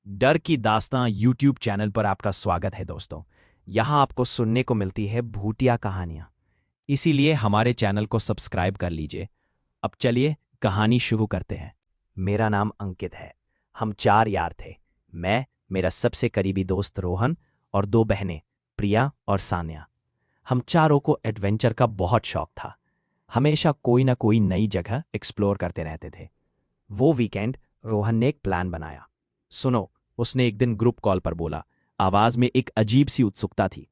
डर की दास्तां YouTube channel पर आपका स्वागत है दोस्तों। यहाँ आपको सुनने को मिलती है भूतिया कहानियां, इसीलिए हमारे चैनल को सब्सक्राइब कर लीजिए। अब चलिए कहानी शुरू करते हैं। मेरा नाम अंकित है। हम 4 यार थे। मैं, मेरा सबसे करीबी दोस्त रोहन और 2 बहनें प्रिया और सान्या। हम चारों को एडवेंचर का बहुत शौक था। हमेशा कोई ना कोई नई जगह एक्सप्लोर करते रहते थे। वो वीकेंड रोहन ने एक प्लान बनाया। सुनो, उसने एक दिन ग्रुप कॉल पर बोला। आवाज में एक अजीब सी उत्सुकता थी।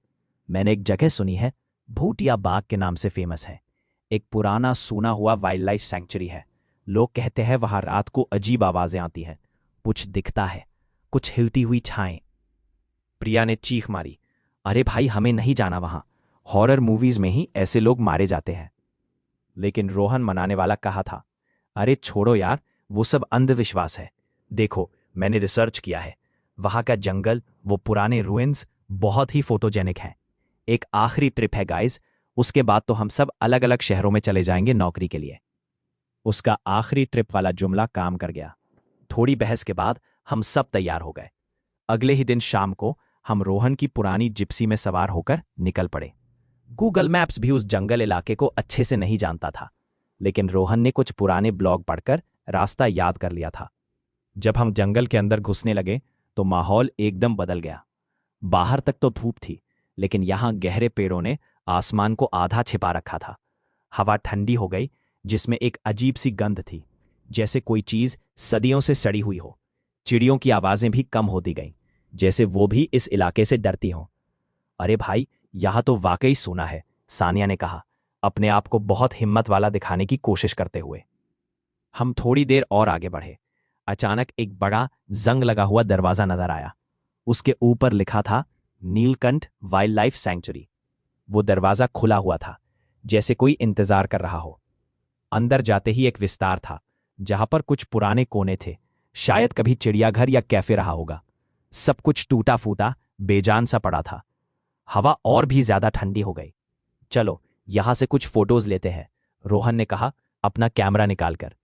मैंने एक जगह सुनी है, भूतिया बाग के नाम से फेमस है। एक पुराना सूना हुआ वाइल्ड लाइफ सेंचुरी है। लोग कहते हैं वहां रात को अजीब आवाजें आती हैं, कुछ दिखता है, कुछ हिलती हुई छाएं। प्रिया ने चीख मारी, अरे भाई, हमें नहीं जाना वहां। हॉरर मूवीज में ही ऐसे लोग मारे जाते हैं। लेकिन रोहन मनाने वाला कहा था, अरे छोड़ो यार, वो सब अंधविश्वास है। देखो, मैंने रिसर्च किया है। वहां का जंगल, वो पुराने रुइंस बहुत ही फोटोजेनिक हैं। एक आखिरी ट्रिप है गाइस, उसके बाद तो हम सब अलग अलग शहरों में चले जाएंगे नौकरी के लिए। उसका आखिरी ट्रिप वाला जुमला काम कर गया। थोड़ी बहस के बाद हम सब तैयार हो गए। अगले ही दिन शाम को हम रोहन की पुरानी जिप्सी में सवार होकर निकल पड़े। गूगल मैप्स भी उस जंगल इलाके को अच्छे से नहीं जानता था, लेकिन रोहन ने कुछ पुराने ब्लॉग पढ़कर रास्ता याद कर लिया था। जब हम जंगल के अंदर घुसने लगे तो माहौल एकदम बदल गया। बाहर तक तो धूप थी, लेकिन यहां गहरे पेड़ों ने आसमान को आधा छिपा रखा था। हवा ठंडी हो गई, जिसमें एक अजीब सी गंध थी, जैसे कोई चीज सदियों से सड़ी हुई हो। चिड़ियों की आवाजें भी कम होती गईं, जैसे वो भी इस इलाके से डरती हों। अरे भाई, यहां तो वाकई सूना है, सानिया ने कहा, अपने आप को बहुत हिम्मत वाला दिखाने की कोशिश करते हुए। हम थोड़ी देर और आगे बढ़े। अचानक एक बड़ा जंग लगा हुआ दरवाजा नजर आया। उसके ऊपर लिखा था नीलकंठ वाइल्ड लाइफ सेंचुरी। वो दरवाजा खुला हुआ था, जैसे कोई इंतजार कर रहा हो। अंदर जाते ही एक विस्तार था, जहां पर कुछ पुराने कोने थे। शायद कभी चिड़ियाघर या कैफे रहा होगा। सब कुछ टूटा फूटा, बेजान सा पड़ा था। हवा और भी ज्यादा ठंडी हो गई। चलो, यहां से कुछ फोटोज लेते हैं, रोहन ने कहा, अपना कैमरा निकालकर।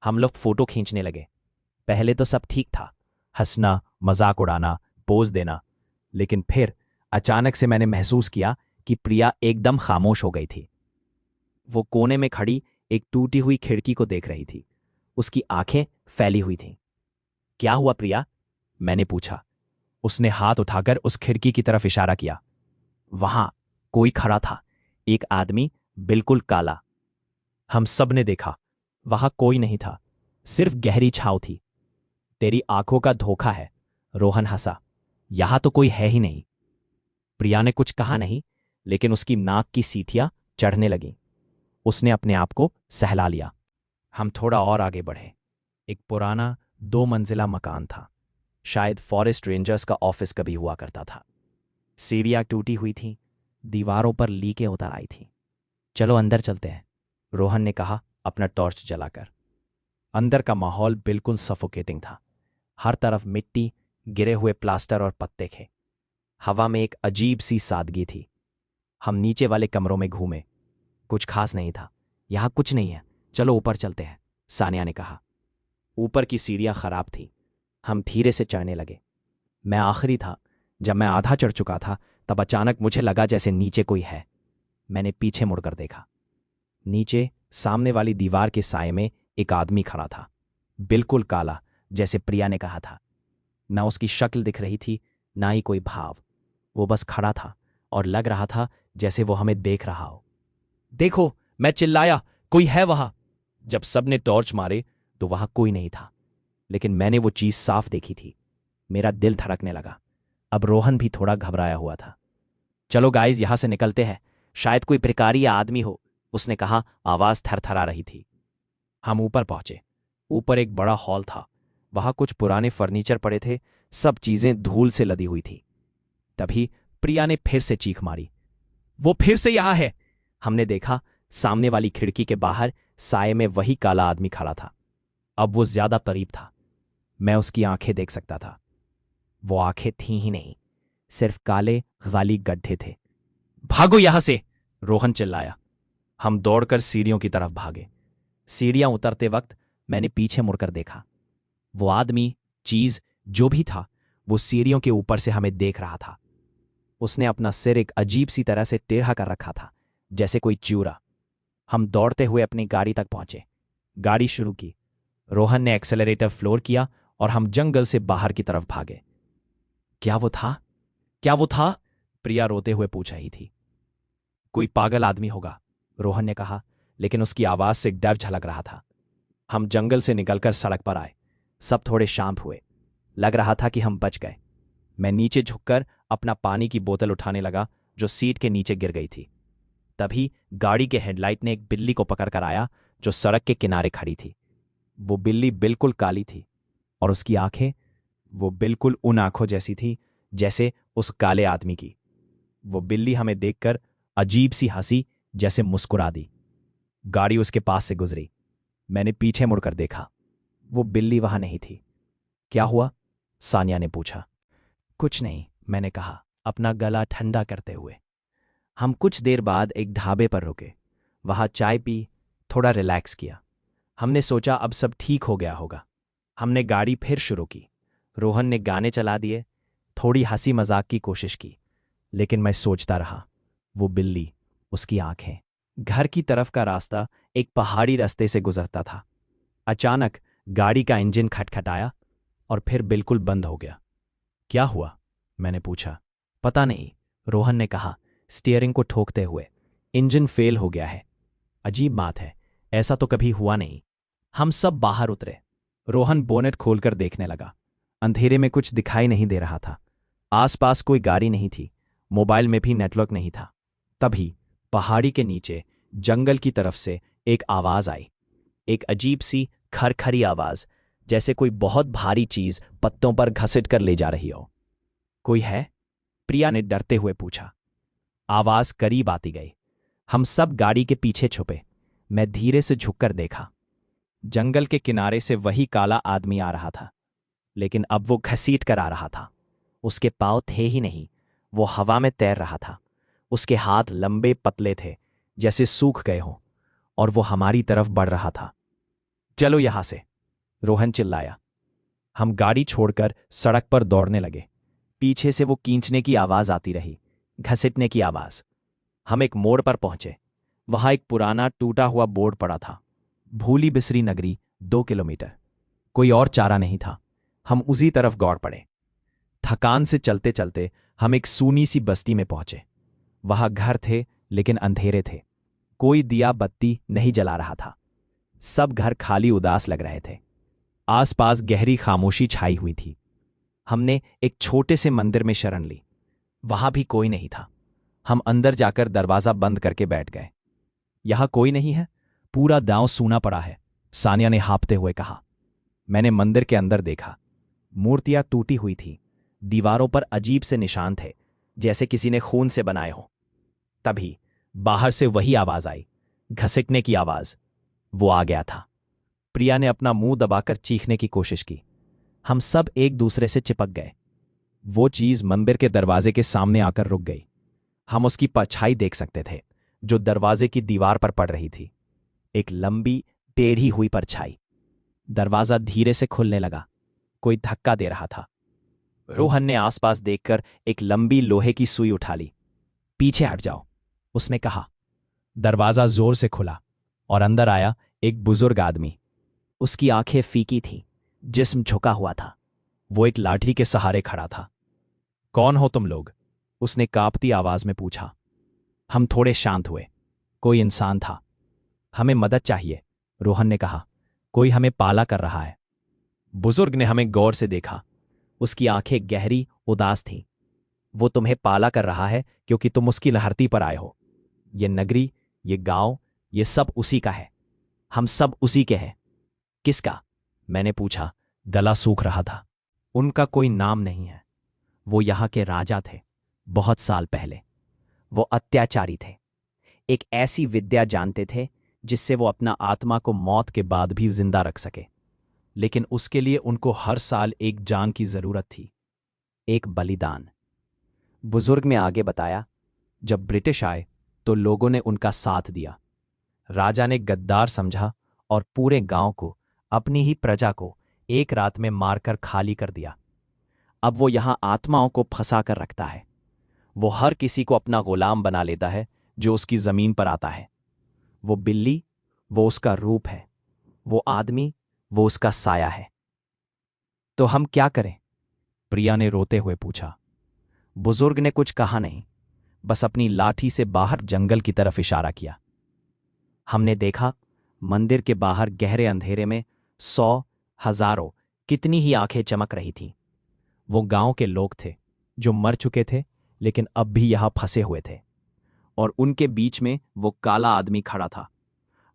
हम लोग फोटो खींचने लगे। पहले तो सब ठीक था, हंसना, मजाक उड़ाना, पोज देना। लेकिन फिर अचानक से मैंने महसूस किया कि प्रिया एकदम खामोश हो गई थी। वो कोने में खड़ी एक टूटी हुई खिड़की को देख रही थी। उसकी आंखें फैली हुई थीं। क्या हुआ प्रिया? मैंने पूछा। उसने हाथ उठाकर उस खिड़की की तरफ इशारा किया। वहां कोई खड़ा था, एक आदमी, बिल्कुल काला। हम सब ने देखा, वहां कोई नहीं था, सिर्फ गहरी छांव थी। तेरी आंखों का धोखा है, रोहन हंसा। यहां तो कोई है ही नहीं। प्रिया ने कुछ कहा नहीं, लेकिन उसकी नाक की सीटियां चढ़ने लगीं। उसने अपने आप को सहला लिया। हम थोड़ा और आगे बढ़े। एक पुराना 2 मंजिला मकान था। शायद फॉरेस्ट रेंजर्स का ऑफिस कभी हुआ करता था। सीढ़ियां टूटी हुई थीं, दीवारों पर लीकें उतर आई थीं। चलो अंदर चलते हैं, रोहन ने कहा, अपना टॉर्च जलाकर। अंदर का माहौल बिल्कुल सफोकेटिंग था। हर तरफ मिट्टी, गिरे हुए प्लास्टर और पत्ते थे। हवा में एक अजीब सी सादगी थी। हम नीचे वाले कमरों में घूमे। कुछ खास नहीं था। यहां कुछ नहीं है, चलो ऊपर चलते हैं, सानिया ने कहा। ऊपर की सीढ़ियां खराब थीं। हम धीरे से चढ़ने लगे। मैं आखिरी था। जब मैं आधा चढ़ चुका था, तब अचानक मुझे लगा जैसे नीचे कोई है। मैंने पीछे मुड़कर देखा। नीचे सामने वाली दीवार के साए में एक आदमी खड़ा था, बिल्कुल काला, जैसे प्रिया ने कहा था। ना उसकी शक्ल दिख रही थी, ना ही कोई भाव। वो बस खड़ा था और लग रहा था जैसे वो हमें देख रहा हो। देखो, मैं चिल्लाया, कोई है वहां। जब सबने टॉर्च मारे तो वहां कोई नहीं था, लेकिन मैंने वो चीज साफ देखी थी। मेरा दिल धड़कने लगा। अब रोहन भी थोड़ा घबराया हुआ था। चलो गाइस, यहां से निकलते हैं, शायद कोई भिखारी या आदमी हो, उसने कहा, आवाज थरथरा रही थी। हम ऊपर पहुंचे। ऊपर एक बड़ा हॉल था। वहां कुछ पुराने फर्नीचर पड़े थे, सब चीजें धूल से लदी हुई थी। तभी प्रिया ने फिर से चीख मारी, वो फिर से यहां है। हमने देखा, सामने वाली खिड़की के बाहर साए में वही काला आदमी खड़ा था। अब वो ज्यादा करीब था। मैं उसकी आंखें देख सकता था। वो आंखें थीं ही नहीं, सिर्फ काले गाली गड्ढे थे। भागो यहां से, रोहन चिल्लाया। हम दौड़कर सीढ़ियों की तरफ भागे। सीढ़ियां उतरते वक्त मैंने पीछे मुड़कर देखा। वो आदमी, चीज जो भी था वो सीढ़ियों के ऊपर से हमें देख रहा था। उसने अपना सिर एक अजीब सी तरह से टेढ़ा कर रखा था, जैसे कोई च्यूरा। हम दौड़ते हुए अपनी गाड़ी तक पहुंचे। गाड़ी शुरू की। रोहन ने एक्सेलरेटर फ्लोर किया और हम जंगल से बाहर की तरफ भागे। क्या वो था? क्या वो था? प्रिया रोते हुए पूछ रही थी। कोई पागल आदमी होगा, रोहन ने कहा, लेकिन उसकी आवाज से डर झलक रहा था। हम जंगल से निकलकर सड़क पर आए। सब थोड़े शांत हुए। लग रहा था कि हम बच गए। मैं नीचे झुककर अपना पानी की बोतल उठाने लगा, जो सीट के नीचे गिर गई थी। तभी गाड़ी के हेडलाइट ने एक बिल्ली को पकड़ कर आया, जो सड़क के किनारे खड़ी थी। वो बिल्ली बिल्कुल काली थी और उसकी आंखें, वो बिल्कुल उन आंखों जैसी थी जैसे उस काले आदमी की। वो बिल्ली हमें देखकर अजीब सी हंसी, जैसे मुस्कुरा दी। गाड़ी उसके पास से गुजरी। मैंने पीछे मुड़कर देखा। वो बिल्ली वहां नहीं थी। क्या हुआ? सानिया ने पूछा। कुछ नहीं, मैंने कहा, अपना गला ठंडा करते हुए। हम कुछ देर बाद एक ढाबे पर रुके। वहां चाय पी, थोड़ा रिलैक्स किया। हमने सोचा अब सब ठीक हो गया होगा। हमने गाड़ी फिर शुरू की। रोहन ने गाने चला दिए, थोड़ी हंसी मजाक की कोशिश की, लेकिन मैं सोचता रहा। वो बिल्ली, उसकी आंखें। घर की तरफ का रास्ता एक पहाड़ी रास्ते से गुजरता था। अचानक गाड़ी का इंजन खटखटाया और फिर बिल्कुल बंद हो गया। क्या हुआ? मैंने पूछा। पता नहीं, रोहन ने कहा, स्टीयरिंग को ठोकते हुए। इंजन फेल हो गया है। अजीब बात है, ऐसा तो कभी हुआ नहीं। हम सब बाहर उतरे। रोहन बोनेट खोलकर देखने लगा। अंधेरे में कुछ दिखाई नहीं दे रहा था। आसपास कोई गाड़ी नहीं थी, मोबाइल में भी नेटवर्क नहीं था। तभी पहाड़ी के नीचे जंगल की तरफ से एक आवाज आई। एक अजीब सी खरखरी आवाज, जैसे कोई बहुत भारी चीज पत्तों पर घसीट कर ले जा रही हो। कोई है? प्रिया ने डरते हुए पूछा। आवाज करीब आती गई। हम सब गाड़ी के पीछे छुपे। मैं धीरे से झुककर देखा। जंगल के किनारे से वही काला आदमी आ रहा था, लेकिन अब वो घसीट कर आ रहा था। उसके पांव थे ही नहीं, वो हवा में तैर रहा था। उसके हाथ लंबे पतले थे, जैसे सूख गए हों, और वो हमारी तरफ बढ़ रहा था। चलो यहां से, रोहन चिल्लाया। हम गाड़ी छोड़कर सड़क पर दौड़ने लगे। पीछे से वो खींचने की आवाज आती रही, घसीटने की आवाज। हम एक मोड़ पर पहुंचे। वहां एक पुराना टूटा हुआ बोर्ड पड़ा था, भूली बिसरी नगरी 2 किलोमीटर। कोई और चारा नहीं था। हम उसी तरफ दौड़ पड़े। थकान से चलते चलते हम एक सूनी सी बस्ती में पहुंचे। वहां घर थे, लेकिन अंधेरे थे। कोई दिया बत्ती नहीं जला रहा था। सब घर खाली उदास लग रहे थे। आसपास गहरी खामोशी छाई हुई थी। हमने एक छोटे से मंदिर में शरण ली। वहां भी कोई नहीं था। हम अंदर जाकर दरवाजा बंद करके बैठ गए। यहां कोई नहीं है, पूरा गांव सूना पड़ा है, सानिया ने हाँफते हुए कहा। मैंने मंदिर के अंदर देखा। मूर्तियां टूटी हुई थीं। दीवारों पर अजीब से निशान थे, जैसे किसी ने खून से बनाए हों। तभी बाहर से वही आवाज आई, घसीटने की आवाज। वो आ गया था। प्रिया ने अपना मुंह दबाकर चीखने की कोशिश की। हम सब एक दूसरे से चिपक गए। वो चीज मंदिर के दरवाजे के सामने आकर रुक गई। हम उसकी परछाई देख सकते थे, जो दरवाजे की दीवार पर पड़ रही थी। एक लंबी टेढ़ी हुई परछाई। दरवाजा धीरे से खुलने लगा। कोई धक्का दे रहा था। रोहन ने आसपास देखकर एक लंबी लोहे की सुई उठा ली। पीछे हट जाओ, उसने कहा। दरवाजा जोर से खुला और अंदर आया एक बुजुर्ग आदमी। उसकी आंखें फीकी थीं, जिस्म झुका हुआ था। वो एक लाठी के सहारे खड़ा था। कौन हो तुम लोग? उसने कांपती आवाज में पूछा। हम थोड़े शांत हुए। कोई इंसान था। हमें मदद चाहिए, रोहन ने कहा। कोई हमें पाला कर रहा है। बुजुर्ग ने हमें गौर से देखा। उसकी आंखें गहरी उदास थीं। वो तुम्हें पाला कर रहा है क्योंकि तुम उसकी लहरती पर आए हो। ये नगरी, ये गांव, ये सब उसी का है। हम सब उसी के हैं। किसका? मैंने पूछा। गला सूख रहा था। उनका कोई नाम नहीं है। वो यहां के राजा थे, बहुत साल पहले। वो अत्याचारी थे। एक ऐसी विद्या जानते थे जिससे वो अपना आत्मा को मौत के बाद भी जिंदा रख सके, लेकिन उसके लिए उनको हर साल एक जान की जरूरत थी, एक बलिदान। बुजुर्ग ने आगे बताया, जब ब्रिटिश आए तो लोगों ने उनका साथ दिया। राजा ने गद्दार समझा और पूरे गांव को, अपनी ही प्रजा को, एक रात में मारकर खाली कर दिया। अब वो यहां आत्माओं को फंसा कर रखता है। वो हर किसी को अपना गुलाम बना लेता है जो उसकी जमीन पर आता है। वो बिल्ली, वो उसका रूप है। वो आदमी, वो उसका साया है। तो हम क्या करें? प्रिया ने रोते हुए पूछा। बुजुर्ग ने कुछ कहा नहीं, बस अपनी लाठी से बाहर जंगल की तरफ इशारा किया। हमने देखा, मंदिर के बाहर गहरे अंधेरे में 100, हजारों, कितनी ही आंखें चमक रही थीं। वो गांव के लोग थे जो मर चुके थे लेकिन अब भी यहां फंसे हुए थे। और उनके बीच में वो काला आदमी खड़ा था।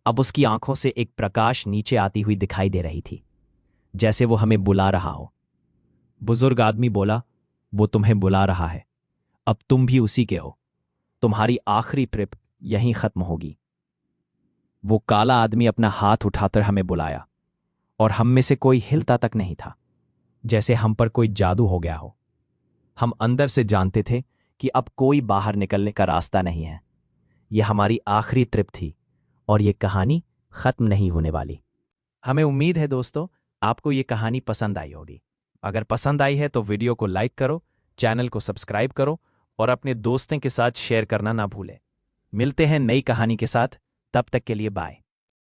अब उसकी आंखों से एक प्रकाश नीचे आती हुई दिखाई दे रही थी, जैसे वो हमें बुला रहा हो। बुजुर्ग आदमी बोला, वो तुम्हें बुला रहा है। अब तुम भी उसी के हो। तुम्हारी आखिरी ट्रिप यहीं खत्म होगी। वो काला आदमी अपना हाथ उठाकर हमें बुलाया, और हम में से कोई हिलता तक नहीं था, जैसे हम पर कोई जादू हो गया हो। हम अंदर से जानते थे कि अब कोई बाहर निकलने का रास्ता नहीं है। यह हमारी आखिरी ट्रिप थी और ये कहानी खत्म नहीं होने वाली। हमें उम्मीद है दोस्तों, आपको ये कहानी पसंद आई होगी। अगर पसंद आई है तो वीडियो को लाइक करो, चैनल को सब्सक्राइब करो और अपने दोस्तों के साथ शेयर करना ना भूलें। मिलते हैं नई कहानी के साथ, तब तक के लिए बाय।